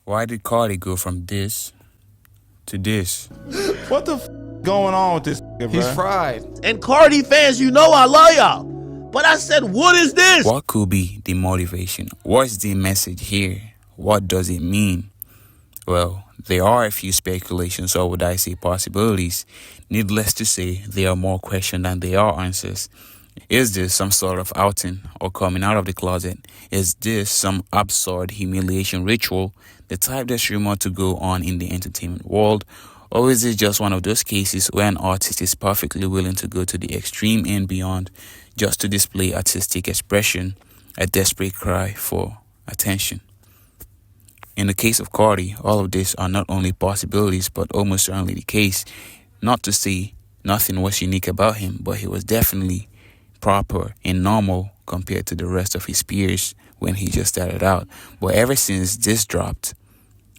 Why did Cardi go from this to this? What the going on with this bro? He's fried. And Cardi fans, you know I love y'all. But I said, what is this? What could be the motivation? What's the message here? What does it mean? Well, there are a few speculations, or would I say possibilities. Needless to say, there are more questions than there are answers. Is this some sort of outing or coming out of the closet? Is this some absurd humiliation ritual, the type that's rumored to go on in the entertainment world? Or is it just one of those cases where an artist is perfectly willing to go to the extreme and beyond just to display artistic expression, a desperate cry for attention? In the case of Cardi, all of these are not only possibilities but almost certainly the case. Not to say nothing was unique about him, but he was definitely proper and normal compared to the rest of his peers when he just started out. But ever since this dropped,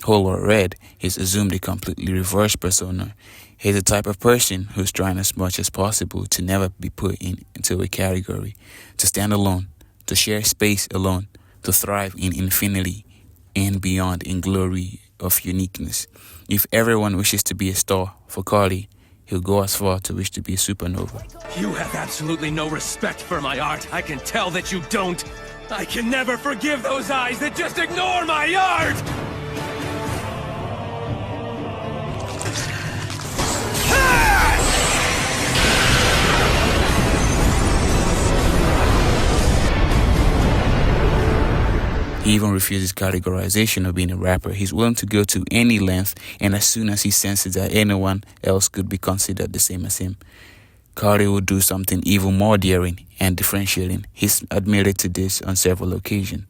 Whole or Red, he's assumed a completely reversed persona. He's the type of person who's trying as much as possible to never be put into a category, to stand alone, to share space alone, to thrive in infinity and beyond in glory of uniqueness. If everyone wishes to be a star for Cardi, he'll go as far to wish to be a supernova. You have absolutely no respect for my art. I can tell that you don't. I can never forgive those eyes that just ignore my art! He even refuses categorization of being a rapper. He's willing to go to any length, and as soon as he senses that anyone else could be considered the same as him, Cardi will do something even more daring and differentiating. He's admitted to this on several occasions.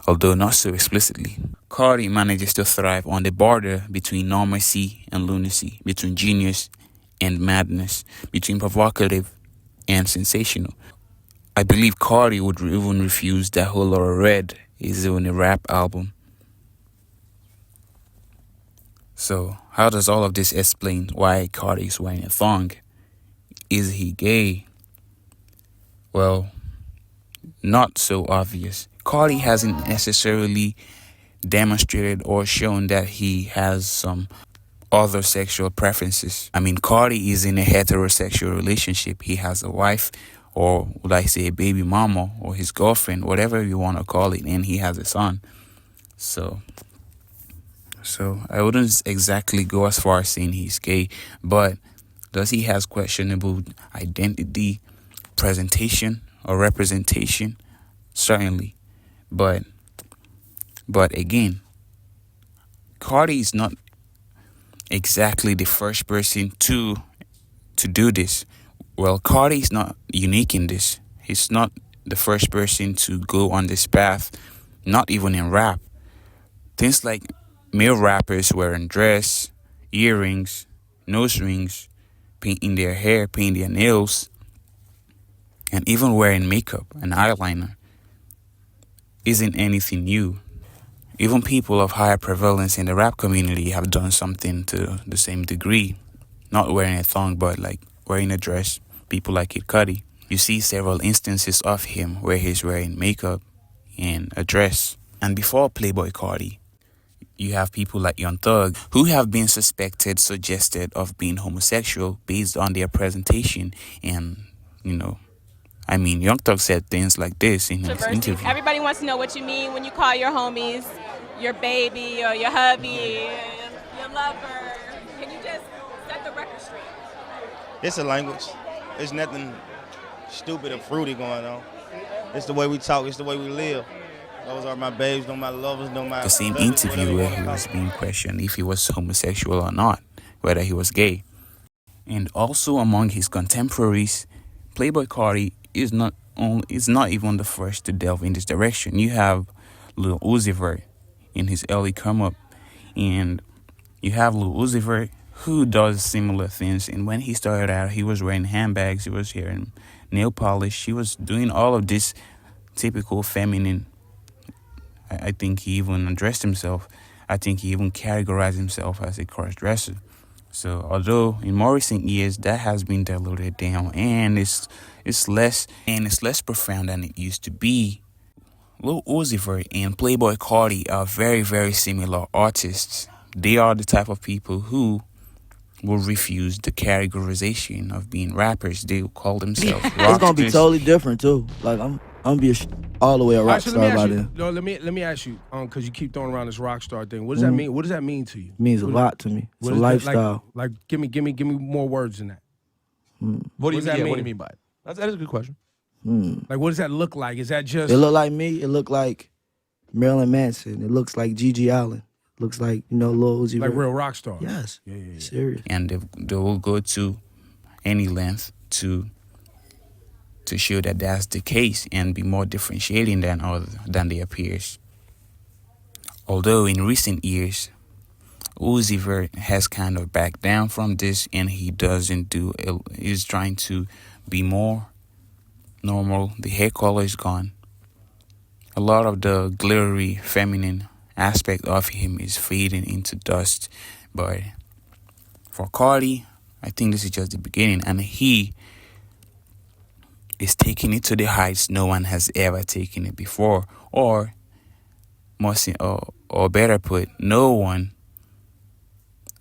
Although not so explicitly. Cardi manages to thrive on the border between normalcy and lunacy, between genius and madness, between provocative and sensational. I believe Cardi would even refuse that Whole or Red is even a rap album. So, how does all of this explain why Cardi is wearing a thong? Is he gay? Well, not so obvious. Cardi hasn't necessarily demonstrated or shown that he has some other sexual preferences. I mean, Cardi is in a heterosexual relationship. He has a wife, or would I say a baby mama, or his girlfriend, whatever you want to call it, and he has a son. So I wouldn't exactly go as far as saying he's gay, but does he has questionable identity, presentation, or representation? Certainly. But again, Cardi is not exactly the first person to do this. Well, Cardi is not unique in this. He's not the first person to go on this path, not even in rap. Things like male rappers wearing dress, earrings, nose rings, painting their hair, painting their nails, and even wearing makeup and eyeliner isn't anything new. Even people of higher prevalence in the rap community have done something to the same degree. Not wearing a thong, but like wearing a dress. People like Kid Cudi. You see several instances of him where he's wearing makeup and a dress. And before Playboi Carti, you have people like Young Thug who have been suggested of being homosexual based on their presentation. And, Young Thug said things like this in his interview. Everybody wants to know what you mean when you call your homies your baby or your hubby, your lover. Can you just set the record straight? It's a language. There's nothing stupid or fruity going on. It's the way we talk. It's the way we live. Those are my babes, no my lovers, no my... The same interview where he was being questioned if he was homosexual or not, whether he was gay. And also among his contemporaries, Playboi Carti is not even the first to delve in this direction. You have Lil Uzi Vert in his early come up, and you have Lil Uzi Vert who does similar things. And when he started out, he was wearing handbags, he was wearing nail polish, he was doing all of this typical feminine. I think he even undressed himself. I think he even categorized himself as a cross-dresser. So although in more recent years that has been diluted down and it's less profound than it used to be. Lil Uzi Vert and Playboi Carti are very, very similar artists. They are the type of people who will refuse the categorization of being rappers. They will call themselves rockstars. It's gonna be totally different too. Like I'm gonna be all the way a rock so star by then. let me ask you, because you keep throwing around this rock star thing. What does that mean? What does that mean to you? It means a lot to me. It's a lifestyle. Like, give me more words than that. What do you mean? mean? What do you mean by it? That is a good question. Like, what does that look like? Is that just? It look like me. It look like Marilyn Manson. It looks like Gigi Allen. Looks like, Lil Uzi like Vert. real rock stars. Yes. Yeah. Serious. And they will go to any length to show that that's the case and be more differentiating than their peers. Although in recent years, Uzi Vert has kind of backed down from this, and he's trying to be more normal. The hair color is gone. A lot of the glittery feminine aspect of him is fading into dust. But for Cardi, I think this is just the beginning, and he is taking it to the heights no one has ever taken it before, or better put, no one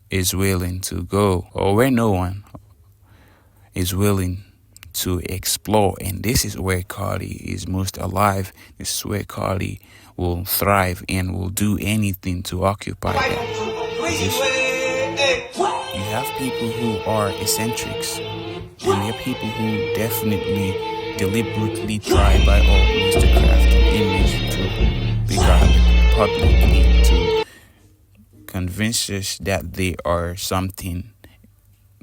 is willing to go, or where no one is willing to explore. And this is where Cardi is most alive. This is where Cardi will thrive and will do anything to occupy that position. You have people who are eccentrics, and there are people who definitely deliberately try by all means to craft an image to beguile the public and to convince us that they are something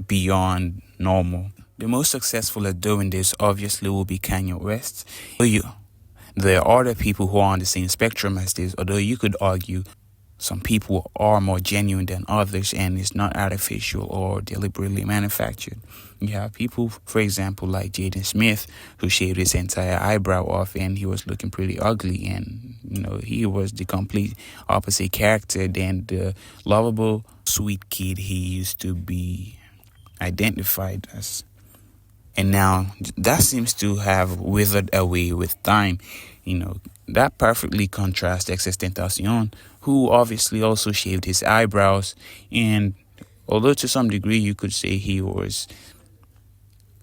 beyond normal. The most successful at doing this obviously will be Kanye West. There are other people who are on the same spectrum as this, although you could argue some people are more genuine than others and it's not artificial or deliberately manufactured. You have people, for example, like Jaden Smith, who shaved his entire eyebrow off and he was looking pretty ugly, and he was the complete opposite character than the lovable, sweet kid he used to be identified as. And now that seems to have withered away with time. That perfectly contrasts XXXTentacion, who obviously also shaved his eyebrows. And although to some degree you could say he was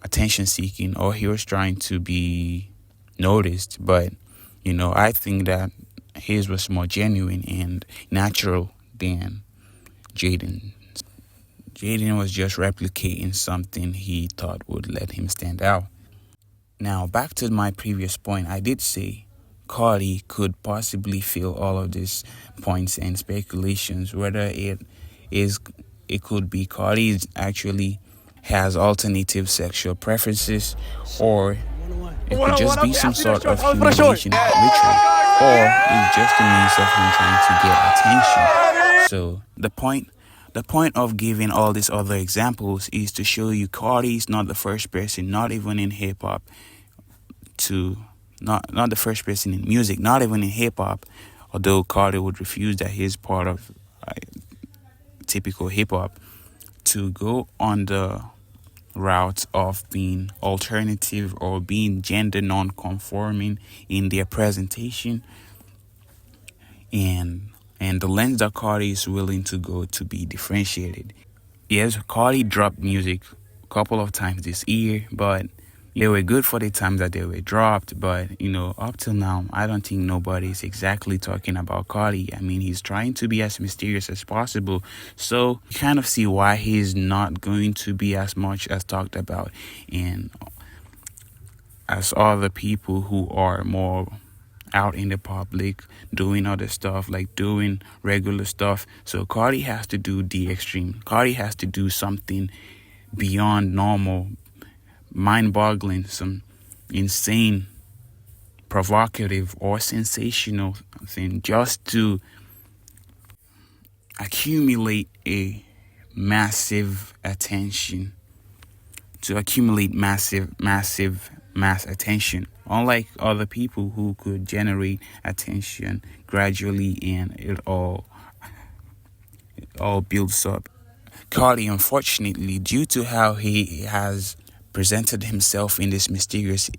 attention seeking or he was trying to be noticed, but I think that his was more genuine and natural than Jaden. Jaden was just replicating something he thought would let him stand out. Now, back to my previous point, I did say Cardi could possibly fill all of these points and speculations, whether it could be Cardi actually has alternative sexual preferences, or it could just be some sort of humiliation ritual, or it's just a means of him trying to get attention. So the point of giving all these other examples is to show you Cardi is not the first person, not even in hip-hop, not the first person in music, not even in hip-hop, although Cardi would refuse that he's part of typical hip-hop, to go on the route of being alternative or being gender non-conforming in their presentation, and the lens that Cardi is willing to go to be differentiated. Yes, Cardi dropped music a couple of times this year, but they were good for the time that they were dropped. But, up till now, I don't think nobody's exactly talking about Cardi. I mean, he's trying to be as mysterious as possible. So you kind of see why he's not going to be as much as talked about and as other people who are more out in the public doing other stuff, like doing regular stuff. So Cardi has to do the extreme. Cardi has to do something beyond normal, mind-boggling, some insane, provocative or sensational thing, just to accumulate a massive attention, to accumulate mass attention, unlike other people who could generate attention gradually, and it all builds up. Cardi, unfortunately, due to how he has presented himself in this mysterious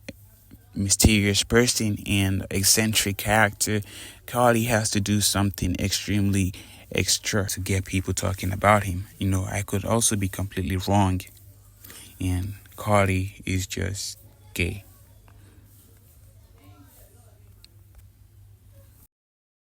person and eccentric character, Cardi has to do something extremely extra to get people talking about him. I could also be completely wrong, and Cardi is just gay.